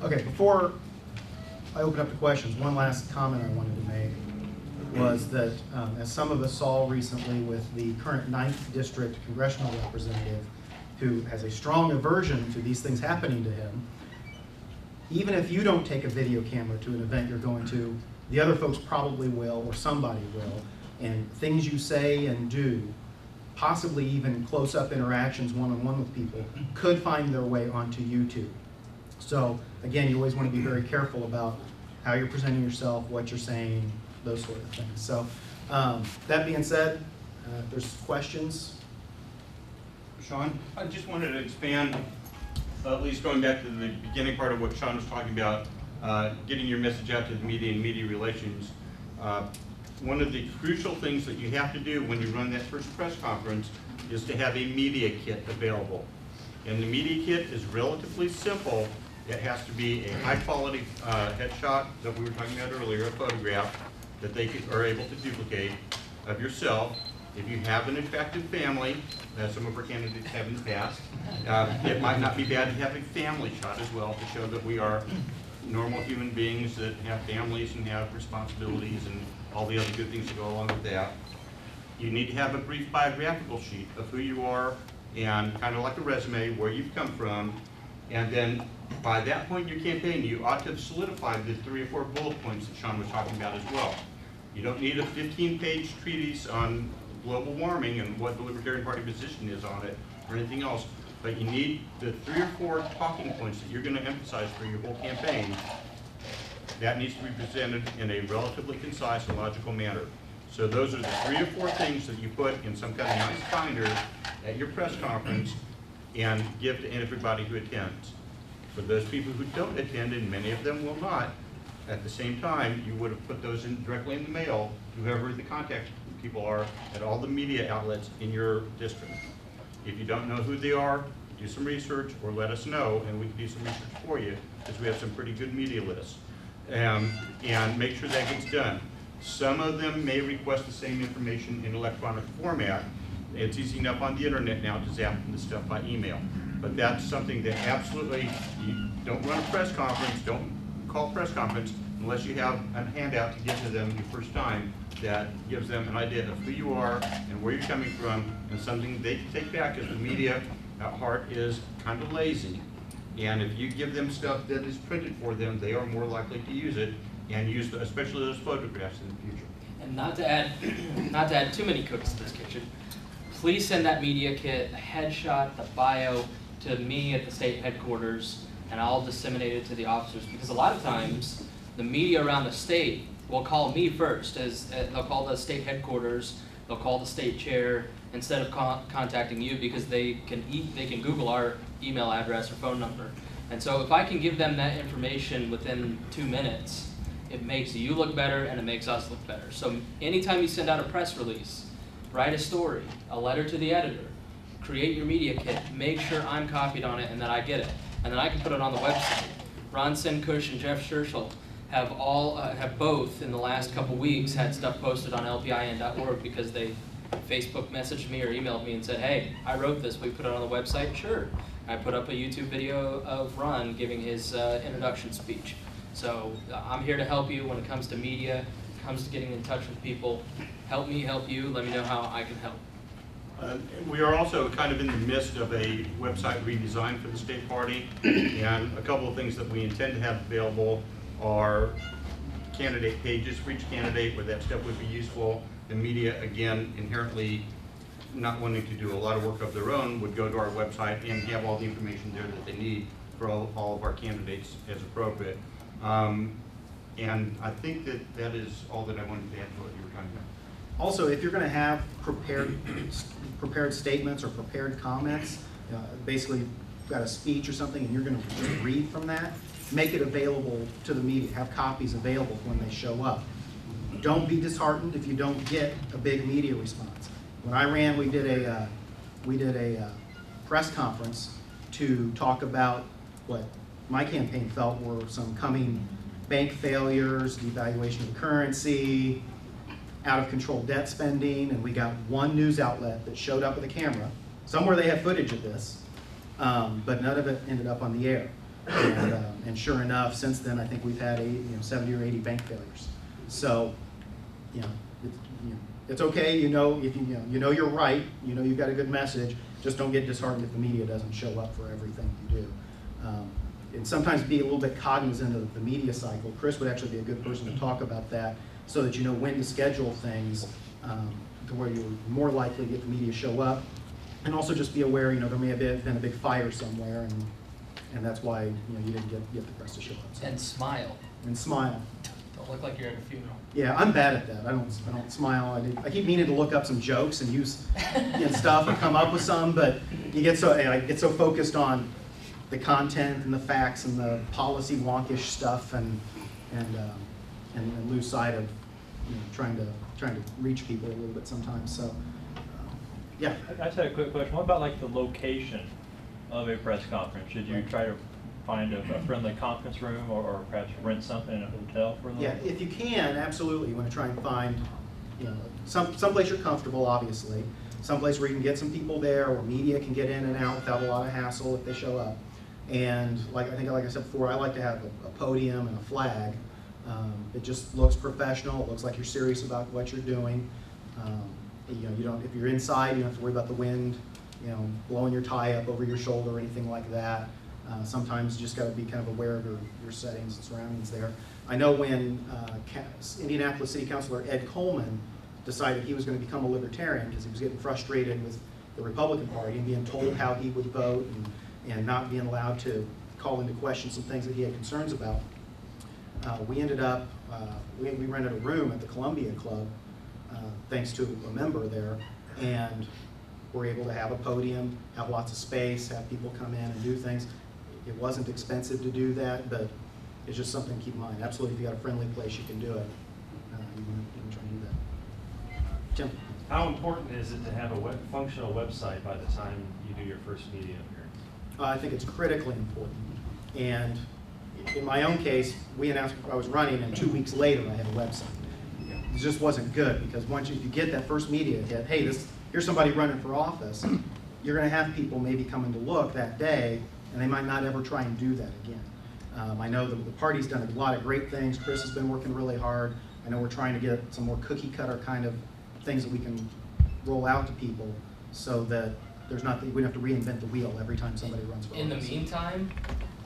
Okay, before I open up to questions, one last comment I wanted to make was that, as some of us saw recently with the current 9th District Congressional Representative, who has a strong aversion to these things happening to him, even if you don't take a video camera to an event you're going to, the other folks probably will, or somebody will, and things you say and do, possibly even close-up interactions one-on-one with people, could find their way onto YouTube. So again, you always want to be very careful about how you're presenting yourself, what you're saying, those sort of things. So that being said, if there's questions. Sean, I just wanted to expand, at least going back to the beginning part of what Sean was talking about, getting your message out to the media and media relations. One of the crucial things that you have to do when you run that first press conference is to have a media kit available. And the media kit is relatively simple. It has to be a high quality headshot that we were talking about earlier, a photograph that they are able to duplicate of yourself. If you have an attractive family, as some of our candidates have in the past, it might not be bad to have a family shot as well to show that we are normal human beings that have families and have responsibilities and all the other good things that go along with that. You need to have a brief biographical sheet of who you are and kind of like a resume, where you've come from, and then by that point in your campaign, you ought to have solidified the 3 or 4 bullet points that Sean was talking about as well. You don't need a 15-page treatise on global warming and what the Libertarian Party position is on it or anything else, but you need the 3 or 4 talking points that you're going to emphasize for your whole campaign. That needs to be presented in a relatively concise and logical manner. So those are the 3 or 4 things that you put in some kind of nice binder at your press conference and give to everybody who attends. For those people who don't attend, and many of them will not, at the same time, you would have put those in directly in the mail to whoever the contact people are at all the media outlets in your district. If you don't know who they are, do some research or let us know, and we can do some research for you, because we have some pretty good media lists. And make sure that gets done. Some of them may request the same information in electronic format. It's easy enough on the internet now to zap the stuff by email. But that's something that absolutely, you don't run a press conference, don't call press conference unless you have a handout to give to them your first time that gives them an idea of who you are and where you're coming from, and something they can take back, because the media at heart is kind of lazy. And if you give them stuff that is printed for them, they are more likely to use it, and use especially those photographs in the future. And not to add too many cooks to this kitchen, please send that media kit, the headshot, the bio, to me at the state headquarters, and I'll disseminate it to the officers, because a lot of times the media around the state will call me first, as they'll call the state headquarters, they'll call the state chair instead of contacting you, because they can Google our email address or phone number. And so if I can give them that information within 2 minutes, it makes you look better and it makes us look better. So anytime you send out a press release, write a story, a letter to the editor, create your media kit, make sure I'm copied on it and that I get it. And then I can put it on the website. Ron Senkush and Jeff Scherschel have both in the last couple weeks had stuff posted on lpin.org because they Facebook messaged me or emailed me and said, hey, I wrote this, we put it on the website? Sure. I put up a YouTube video of Ron giving his introduction speech. So I'm here to help you when it comes to media, comes to getting in touch with people. Help me help you, let me know how I can help. We are also kind of in the midst of a website redesign for the state party, and a couple of things that we intend to have available are candidate pages for each candidate where that stuff would be useful. The media, again, inherently not wanting to do a lot of work of their own, would go to our website and have all the information there that they need for all of our candidates as appropriate. And I think that is all that I wanted to add to what you were talking about. Also, if you're going to have prepared statements or prepared comments, basically you've got a speech or something and you're going to just read from that, make it available to the media. Have copies available when they show up. Don't be disheartened if you don't get a big media response. When I ran, we did a press conference to talk about what my campaign felt were some coming bank failures, devaluation of the currency, out of control debt spending, and we got one news outlet that showed up with a camera. Somewhere they have footage of this, but none of it ended up on the air. And sure enough, since then, I think we've had 70 or 80 bank failures. So, it's okay. If you know you're right. You've got a good message. Just don't get disheartened if the media doesn't show up for everything you do. And sometimes be a little bit cognizant of the media cycle. Chris would actually be a good person to talk about that, so that you know when to schedule things to where you're more likely to get the media show up. And also just be aware, there may have been a big fire somewhere, and that's why you didn't get the press to show up. So. And smile. And smile. Don't look like you're at a funeral. Yeah, I'm bad at that. I don't smile. I keep meaning to look up some jokes and use stuff and come up with some, but I get so focused on the content and the facts and the policy wonkish stuff, and lose sight of trying to reach people a little bit sometimes. So yeah. I just had a quick question. What about like the location of a press conference? Should you try to find a friendly conference room, or perhaps rent something in a hotel for a little? Yeah, if you can, absolutely. You want to try and find, someplace you're comfortable, obviously. Someplace where you can get some people there, where media can get in and out without a lot of hassle if they show up. And like I said before, I like to have a podium and a flag. It just looks professional. It looks like you're serious about what you're doing. If you're inside, you don't have to worry about the wind, blowing your tie up over your shoulder or anything like that. Sometimes you just got to be kind of aware of your settings and surroundings there. I know when Indianapolis City Councilor Ed Coleman decided he was going to become a Libertarian because he was getting frustrated with the Republican Party and being told how he would vote and not being allowed to call into question some things that he had concerns about. We ended up, we rented a room at the Columbia Club thanks to a member there, and we're able to have a podium, have lots of space, have people come in and do things. It wasn't expensive to do that, but it's just something to keep in mind. Absolutely, if you got a friendly place, you can do it. You can try and do that. Tim? How important is it to have a functional website by the time you do your first media appearance? I think it's critically important. And in my own case, we announced I was running, and 2 weeks later I had a website. It just wasn't good, because once you get that first media hit, hey, here's somebody running for office, you're going to have people maybe coming to look that day, and they might not ever try and do that again. I know the party's done a lot of great things. Chris has been working really hard. I know we're trying to get some more cookie cutter kind of things that we can roll out to people, so that we don't have to reinvent the wheel every time somebody runs for office. In the meantime,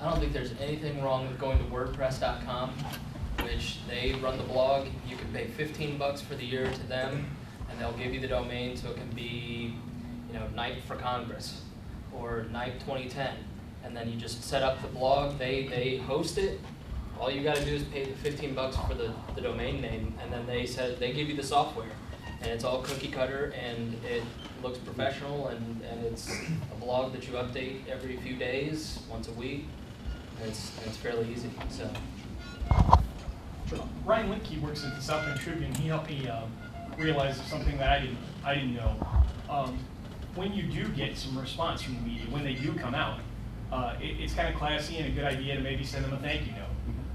I don't think there's anything wrong with going to WordPress.com, which they run the blog. You can pay $15 for the year to them, and they'll give you the domain, so it can be, Night for Congress or Night 2010, and then you just set up the blog. They host it. All you got to do is pay the $15 for the domain name, and then they give you the software, and it's all cookie cutter, and it looks professional, and it's a blog that you update every few days, once a week, and it's fairly easy. So. Ryan Linkey works at the South Bend Tribune. He helped me realize something that I didn't know. When you do get some response from the media, when they do come out, it's kind of classy and a good idea to maybe send them a thank you note.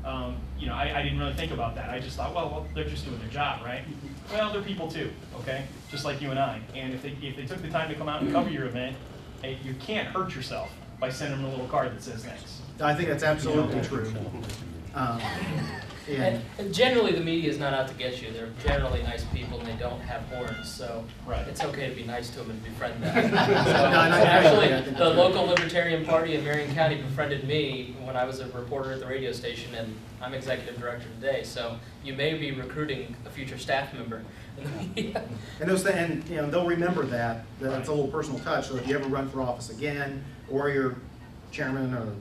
I didn't really think about that. I just thought, well, they're just doing their job, right? Well, they're people too, okay? Just like you and I. And if they took the time to come out and cover your event, hey, you can't hurt yourself by sending them a little card that says thanks. I think that's absolutely true. And generally, the media is not out to get you. They're generally nice people, and they don't have horns, so it's okay to be nice to them and befriend them. Actually, the local Libertarian Party in Marion County befriended me when I was a reporter at the radio station, and I'm executive director today, so you may be recruiting a future staff member in the media. And they'll remember that. That's a little personal touch, so if you ever run for office again, or you're chairman or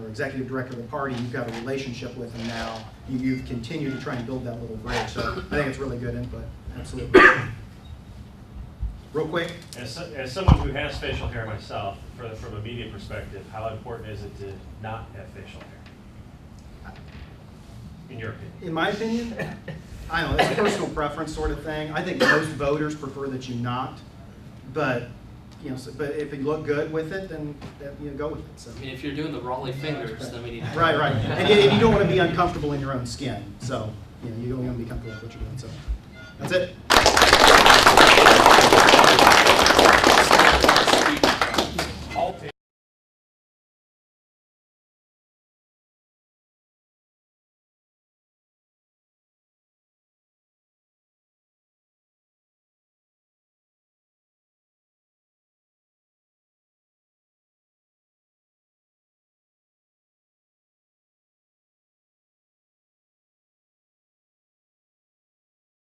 executive director of the party, you've got a relationship with them now. You've continued to try and build that little bridge. So I think it's really good input. Absolutely. Real quick. As someone who has facial hair myself, from a media perspective, how important is it to not have facial hair? In your opinion? In my opinion, I don't know. It's a personal preference sort of thing. I think most voters prefer that you not, but but if you look good with it, then go with it. So. I mean, if you're doing the Raleigh fingers, then we need to. Right. And you don't want to be uncomfortable in your own skin. So you don't want to be comfortable with what you're doing. So that's it.